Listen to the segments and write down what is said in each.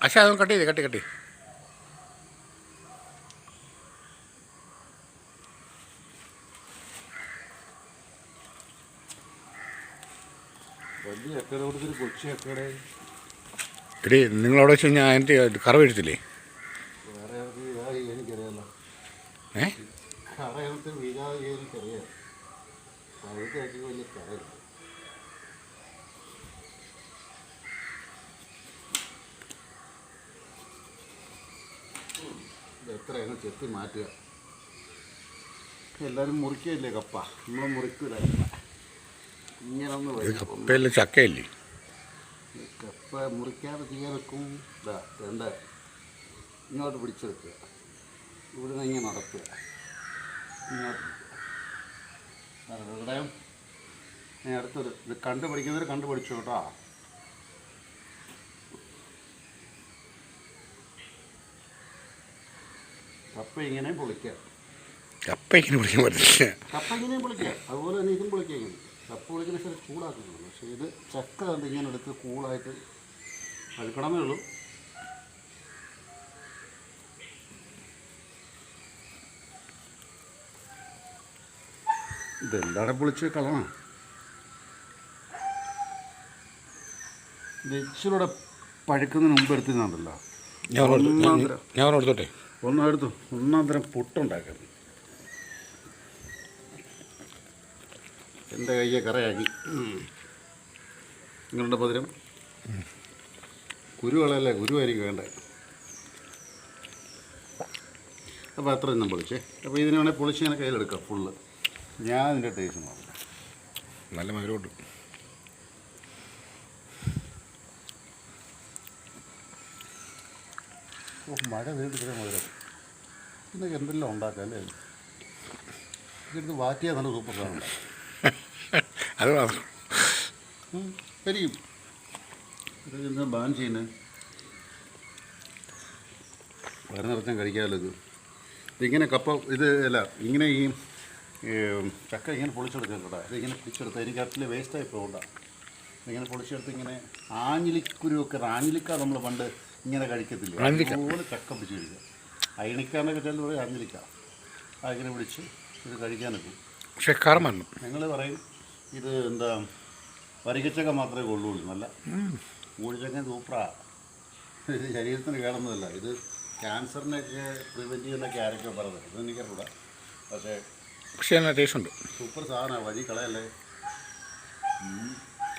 അച്ഛാ അതൊന്ന് കട്ട് ചെയ്ത് കട്ടി വലിയ ചക്കയുടെ കൊടുത്തൊരു കൊച്ചു ചക്കയുടെ എടി നിങ്ങളവിടെ വെച്ച് കഴിഞ്ഞാൽ അതിൻ്റെ കറ വീഴത്തില്ലേ? വേറെ വീഴാതെ എനിക്കറിയാമല്ലോ. കറ ഇനത്തിൽ വീഴാതെ എനിക്കറിയാം. പഴുത്ത ചക്ക വലിയ കറയില്ല. എത്രയാണ് ചെത്തി മാറ്റുക. എല്ലാവരും മുറിക്കുകയല്ലേ കപ്പ, നമ്മൾ മുറിക്കില്ല. ഇങ്ങനെ ഒന്ന് കപ്പയല്ലേ ചക്കയല്ലേ? കപ്പ മുറിക്കാതെ ചെയ്യാൻ വെക്കും. ഇതാ വേണ്ട, ഇങ്ങോട്ട് പിടിച്ചെടുക്കുക, ഇവിടുന്ന് ഇങ്ങനെ നടത്തുക, ഇങ്ങോട്ട് ഇവിടെയും അടുത്തൊരു ഇത് കണ്ടുപിടിക്കുന്നവർ കണ്ടുപിടിച്ചു കേട്ടോ. കപ്പ ഇങ്ങനെ പൊളിക്കുക. കപ്പ ഇങ്ങനെ പൊളിക്കാൻ പറ്റില്ല. കപ്പ ഇങ്ങനെയും പൊളിക്കുക, അതുപോലെ തന്നെ ഇതും പൊളിക്കുക. ഇങ്ങനെ കപ്പ പൊളിക്കുന്ന ശരി ചൂടാക്കുന്നുള്ളൂ. പക്ഷേ ഇത് ചക്ക കണ്ട് ഇങ്ങനെ എടുത്ത് കൂളായിട്ട് കഴിക്കണമേ ഉള്ളൂ. ഇതെന്താണ് പൊളിച്ച് കളണം. ഇത് ഇച്ചിലൂടെ പഴുക്കുന്നതിന് മുമ്പ് എടുത്തിരുന്നുണ്ടല്ലോ. ഞാൻ എടുത്തോട്ടെ. ഒന്നെടുത്തു ഒന്നാം തരം പുട്ടുണ്ടാക്കാം. എൻ്റെ കയ്യെ കറയാക്കി. നിങ്ങളുടെ പതിരം കുരുവളല്ലേ, കുരുവായിരിക്കും വേണ്ടത്. അപ്പോൾ അത്ര ഇന്നും പൊളിച്ചേ. അപ്പോൾ ഇതിനെ വേണേൽ പൊളിച്ച് ഇങ്ങനെ കയ്യിലെടുക്കാം ഫുള്ള്. ഞാൻ ഇതിൻ്റെ ടേസ്റ്റ് നോക്കാം. നല്ല മധുരമുണ്ട്. മഴ വീണ്ടും ഇത്രയും മധുരം. ഇന്നൊക്കെ എന്തെല്ലാം ഉണ്ടാക്കാം അല്ലേ? ഇതെടുത്ത് വാറ്റിയാൽ നല്ല സൂപ്പർ സാധനം. അത് ശരിക്കും ഇതെന്താ ബാൻ ചെയ്യുന്നത്? വയറ് നിറച്ചാൽ കഴിക്കാമല്ലോ ഇത്. ഇതിങ്ങനെ കപ്പ ഇത് അല്ല, ഇങ്ങനെ ഈ ചക്ക ഇങ്ങനെ പൊളിച്ചെടുക്കാം കേട്ടോ. ഇതിങ്ങനെ പൊളിച്ചെടുത്താൽ എനിക്ക് അതിൽ വേസ്റ്റായി പോകണ്ട. ഇങ്ങനെ പൊളിച്ചെടുത്ത് ഇങ്ങനെ ആഞ്ഞിലിക്കുരുവൊക്കെ, ആഞ്ഞിലിക്ക നമ്മൾ പണ്ട് ഇങ്ങനെ കഴിക്കത്തില്ല, അതുപോലെ ചക്ക പിടിച്ച് കഴിക്കുക. അയണിക്കാന്നൊക്കെ ചിലർ പറയും ആഞ്ഞിലിക്ക. അതിങ്ങനെ പിടിച്ച് ഇത് കഴിക്കാനൊക്കെ. പക്ഷേ കറമണ്ണു ഞങ്ങൾ പറയും ഇത് എന്താ വരിക്കച്ചക്ക മാത്രമേ കൊള്ളുള്ളൂ. നല്ല മൂഴിച്ചക്ക സൂപ്പറാണ്. ഇത് ശരീരത്തിന് കേടുന്നതല്ല. ഇത് ക്യാൻസറിനൊക്കെ പ്രിവെൻറ്റ് ചെയ്യുന്നൊക്കെ ആരൊക്കെ പറയുന്നത്, ഇതെനിക്കറിയില്ല. പക്ഷേ നല്ല ടേസ്റ്റ് ഉണ്ട്. സൂപ്പർ സാധനമാണ്. വഴി കളയല്ലേ.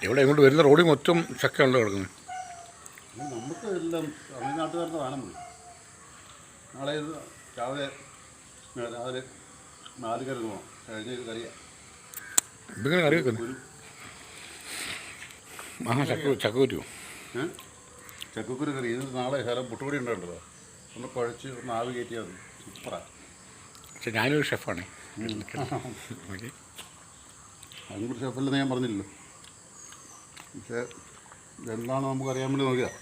ഇവിടെ ഇങ്ങോട്ട് വരുന്ന റോഡിൽ മൊത്തം ചക്ക ഉണ്ടോ കിടക്കുന്നത്? നമുക്ക് എല്ലാം തമിഴ്നാട്ടുകാരുടെ സാധനം മതി. നാളെ രാവിലെ 4 കറി പോകണം. കഴിഞ്ഞ ഇത് കറിയാണ്. ഇതിങ്ങനെ കറി വെക്കുന്നു. ചക്കക്കുരു ചക്കക്കുരു കറി. ഇത് നാളെ ശകലം പുട്ടുപൊടി ഉണ്ടല്ലോ, ഒന്ന് കുഴച്ച് ഒന്ന് ആവി കയറ്റിയാൽ മതി. സൂപ്പറാണ്. പക്ഷേ ഞാനൊരു ഷെഫാണ്. അതും കൂടി ഷെഫല്ലെന്ന് ഞാൻ പറഞ്ഞില്ലല്ലോ. പക്ഷേ ഇതെന്താണ് നമുക്കറിയാൻ വേണ്ടി നോക്കിയാൽ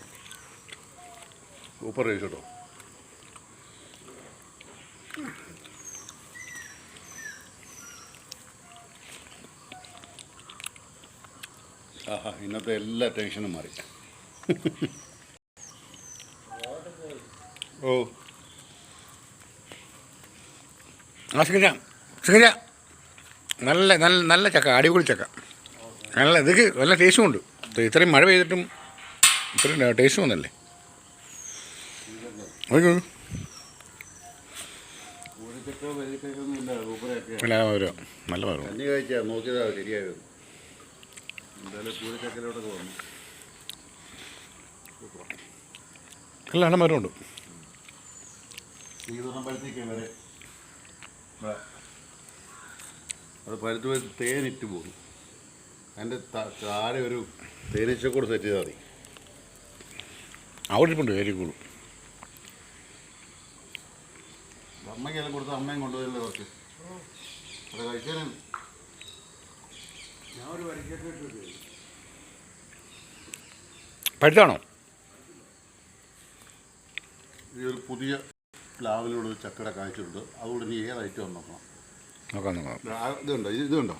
സൂപ്പർ ടേസ്റ്റ് കേട്ടോ. ആഹാ, ഇന്നത്തെ എല്ലാ ടെൻഷനും മാറി. ഓ സിംഗിര നല്ല നല്ല നല്ല ചക്ക, അടിപൊളി ചക്ക. നല്ല ഇതൊക്കെ നല്ല ടേസ്റ്റും ഉണ്ട്. ഇത്രയും മഴ പെയ്തിട്ടും ഇത്രയും ടേസ്റ്റും ഒന്നല്ലേ. നല്ല മധുരം, നല്ല മധുരം. കഞ്ഞി കഴിച്ചാൽ നോക്കിയതാ ശരിയായത്. എന്തായാലും പൂരച്ചക്കലോട്ടൊക്കെ വന്നു. നല്ല മധുരമുണ്ട്. ഈ തുറമ്പഴത്തേക്ക് വരെ അത് പഴുത്ത് പോയി തേനിട്ട് പോകും. അതിൻ്റെ താഴെ ഒരു തേനീച്ചക്കൂട് സെറ്റ് ചെയ്താൽ മതി. അവിടെ ഇരിപ്പുണ്ട് വെരി കൂൾ. അമ്മയ്ക്കെല്ലാം കൊടുത്ത് അമ്മയും കൊണ്ടുപോയല്ലേ കുറച്ച്. അത് കഴിക്കാനും ഞാൻ ഒരു വരിക്കൊക്കെ ഇട്ടിട്ട്. പഴുത്താണോ? ഈ ഒരു പുതിയ പ്ലാവിലൂടെ ഒരു ചക്കട കാഴ്ചയുണ്ട്. അതുകൊണ്ട് ഇനി ഏത് ഐറ്റം നോക്കണം. ഇതുണ്ടോ, ഇതുണ്ടോ?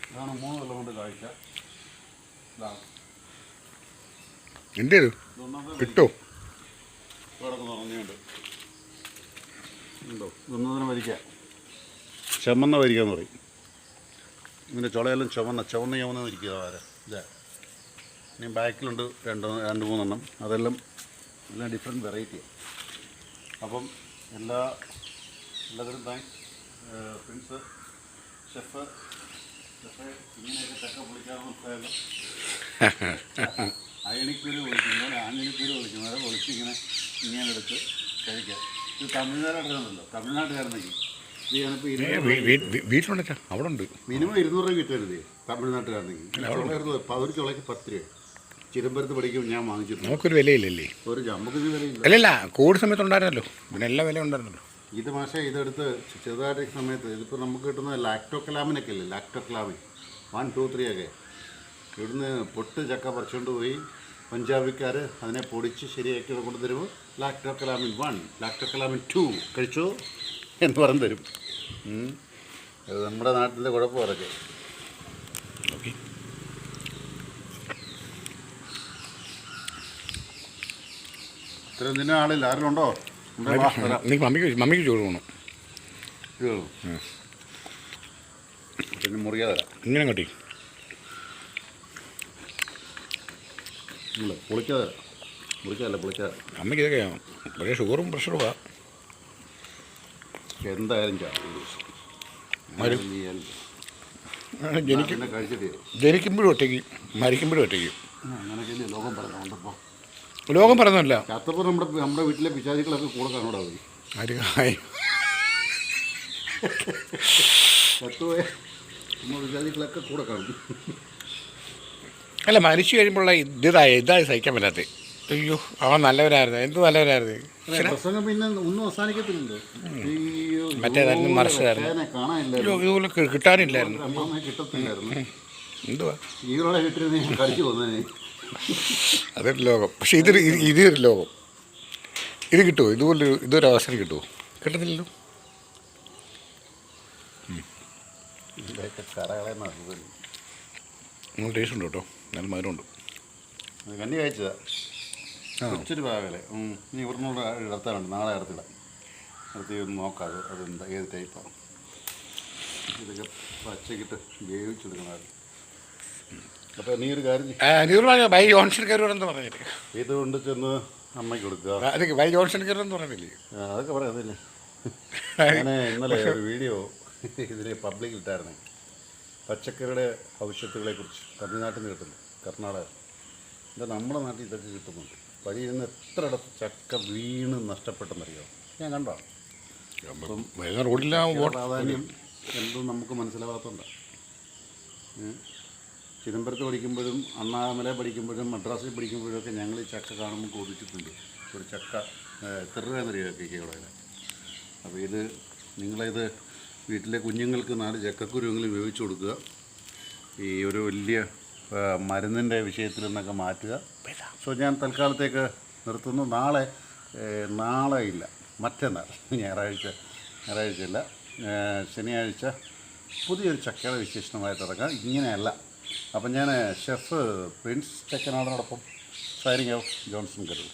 ഇതാണ് 3 കൊല്ലം കൊണ്ട് കാഴ്ച. എൻ്റെ ഇതൊന്നാമത് കിട്ടോ കിടക്കുന്ന ഉറങ്ങിയുണ്ട് ഉണ്ടോ ഇതൊന്നും വരിക്കുക ചുമന്ന വരിക എന്ന് പറയും ഇതിൻ്റെ ചുളയെല്ലാം ചുവന്ന ഇരിക്കുക വരെ ഇതാ ഇനി ബാക്കിലുണ്ട് രണ്ട് മൂന്നെണ്ണം അതെല്ലാം ഡിഫറെൻറ്റ് വെറൈറ്റിയാണ് അപ്പം എല്ലാവരും താങ്ക്സ് പ്രിൻസ് ഷെഫ് ഇങ്ങനെയൊക്കെ ചക്ക പൊളിക്കാറ് മനസ്സിലായല്ലോ അയണിക്കൂര് പൊളിക്കുന്നത് ആഞ്ഞിലിക്കൂര് പൊളിക്കുന്നത് പൊളിച്ചിങ്ങനെ ഇങ്ങനെ എടുത്ത് കഴിക്കാം ഇത് തമിഴ്നാട്ടിലാണല്ലോ തമിഴ്നാട്ടുകാരനെങ്കിൽ ഇത് ഞാനിപ്പോൾ വീട്ടിലുണ്ട് അവിടെ ഉണ്ട് മിനിമം 200 രൂപ കിട്ടരുത് തമിഴ്നാട്ടുകാരനെങ്കിൽ ഒരു ചുളയ്ക്ക് 10 രൂപ ചിദംബരത്ത് പഠിക്കും ഞാൻ വാങ്ങിച്ചിട്ടുണ്ട് നമുക്കൊരു വിലയില്ലല്ലേ നമുക്കൊരു വിലയില്ല അല്ലല്ല കോവിഡ് സമയത്ത് ഉണ്ടായിരുന്നല്ലോ പിന്നെ എല്ലാ വില ഉണ്ടായിരുന്നല്ലോ ഇത് മാഷേ ഇതെടുത്ത് ചെറുതായിട്ട് സമയത്ത് ഇതിപ്പോൾ നമുക്ക് കിട്ടുന്ന ലാക്ടോക്കലാമിനൊക്കെ ഇല്ലേ ലാക്ടോക്കലാമിൻ 1, 2, 3 ഒക്കെ ഇവിടുന്ന് പൊട്ട് ചക്ക പറിച്ചുകൊണ്ട് പോയി പഞ്ചാബിക്കാർ അതിനെ പൊടിച്ച് ശരിയാക്കി കൊണ്ട് തരുമ്പോൾ ലാക്ടോക്കലാമിൻ 1 ലാക്ടോക്കലാമിൻ 2 കഴിച്ചോ എന്ന് പറഞ്ഞു തരും അത് നമ്മുടെ നാട്ടിലെ കുഴപ്പം അതൊക്കെ ഓക്കെ ഇത്രയും ദിനം ആളില്ല ആരെങ്കിലും ഉണ്ടോ എനിക്ക് മമ്മിക്ക് ചോറ് വേണം പിന്നെ മുറിയാതെ തരാം ഇങ്ങനെ കട്ടി ഇല്ല പൊളിക്കാതെ തരാം പൊളിക്കാതെ അമ്മയ്ക്ക് ഇതൊക്കെ പക്ഷേ ഷുഗറും പ്രഷറുമാണ് എന്തായാലും ജനിക്കുമ്പോഴും ഒറ്റയ്ക്ക് മരിക്കുമ്പോഴും ഒറ്റയ്ക്ക് അങ്ങനെയൊക്കെ ലോകം പറഞ്ഞുകൊണ്ടിപ്പോൾ ലോകം പറഞ്ഞല്ല ചത്തപ്പോൾ നമ്മുടെ വീട്ടിലെ പിശാചികളൊക്കെ കൂടെ കാണൂടാ മതി ചത്തുപോയ നമ്മുടെ പിശാചികളൊക്കെ കൂടെ കാണും അല്ല മരിച്ചു കഴിയുമ്പോഴുള്ള ഇതായി സഹിക്കാൻ പറ്റാത്തത് അയ്യോ അവൻ നല്ലവരായിരുന്നു എന്ത് നല്ലവരായിരുന്നു പ്രസംഗം പിന്നെ ഒന്നും അവസാനിക്കത്തില്ലല്ലോ മറ്റേതായിരുന്നു മറിച്ചതായിരുന്നു കാണാനില്ല ഇതുപോലെ കിട്ടാനില്ലായിരുന്നു കിട്ടത്തില്ലായിരുന്നു എന്തുവാ ഈകളെ കിട്ടിയത് ഞാൻ കഴിച്ചു പോകുന്നതിന് അതൊരു ലോകം പക്ഷെ ഇതൊരു ലോകം ഇത് കിട്ടുമോ ഇതൊരു അവസരം കിട്ടുമോ കിട്ടത്തില്ലല്ലോ നിങ്ങൾ ടേസ്റ്റ് ഉണ്ട് കേട്ടോ നല്ല മധുരമുണ്ട് കന്നി കഴിച്ചതാ ഇച്ചിരി ഭാഗമല്ലേ നീ ഇവിടുന്നുള്ള ഇടത്താനുണ്ട് നാളെ ഇടത്തിടാം ഇടത്തി ഒന്ന് നോക്കാം അതെന്താ ഏത് ടൈപ്പാണ് ഇതൊക്കെ പച്ചക്കിട്ട് വേവിച്ചെടുക്കണമായിരുന്നു അപ്പോൾ നീ ഒരു കാര്യം ബൈ ജോൺസൺ കയറുവാണെന്ന് പറഞ്ഞില്ലേ ഇത് കൊണ്ട് ചെന്ന് അമ്മയ്ക്ക് കൊടുക്കുക അതൊക്കെ ബൈ ജോൺസൺ കയറുമെന്ന് പറഞ്ഞില്ലേ അതൊക്കെ പറയാം അതല്ലേ ഞാൻ ഇന്നലെ ഒരു വീഡിയോ ഇതിൽ പബ്ലിക്കിലിട്ടായിരുന്നു പച്ചക്കറിയുടെ ഭവിഷ്യത്തുകളെക്കുറിച്ച് തമിഴ്നാട്ടിൽ നിന്ന് കിട്ടുന്നു കർണാടക എന്താ നമ്മുടെ നാട്ടിൽ ഇതൊക്കെ കിട്ടുന്നുണ്ട് വഴിയിൽ നിന്ന് എത്ര ഇടത്ത് ചക്ക വീണ് നഷ്ടപ്പെട്ടെന്നറിയാം ഞാൻ കണ്ടോ അപ്പം പ്രാധാന്യം എന്തും നമുക്ക് മനസ്സിലാവാത്തതുണ്ട് ചിദംബരത്ത് പഠിക്കുമ്പോഴും അണ്ണാമല പഠിക്കുമ്പോഴും മദ്രാസിൽ പഠിക്കുമ്പോഴും ഒക്കെ ഞങ്ങൾ ഈ ചക്ക കാണുമ്പോൾ കൊതിച്ചിട്ടുണ്ട് ഒരു ചക്ക എത്ര രൂപയെന്നറിയാം ഇവിടെ അപ്പോൾ ഇത് നിങ്ങളിത് വീട്ടിലെ കുഞ്ഞുങ്ങൾക്ക് 4 ചക്കക്കുരുവെങ്കിലും വേവിച്ച് കൊടുക്കുക ഈ ഒരു വലിയ മരുന്നിൻ്റെ വിഷയത്തിൽ നിന്നൊക്കെ മാറ്റുക സോ ഞാൻ തൽക്കാലത്തേക്ക് നിർത്തുന്നു നാളെ ഇല്ല മറ്റന്നാൾ ഞായറാഴ്ചയില്ല ശനിയാഴ്ച പുതിയൊരു ചക്കയുടെ വിശേഷണമായിട്ട് ഇറങ്ങാം ഇങ്ങനെയല്ല അപ്പം ഞാൻ ഷെഫ് പ്രിൻസ് ചെക്കനാടിനോടൊപ്പം സൈനിങ് ഔട്ട് ജോൺസൺ കരുത്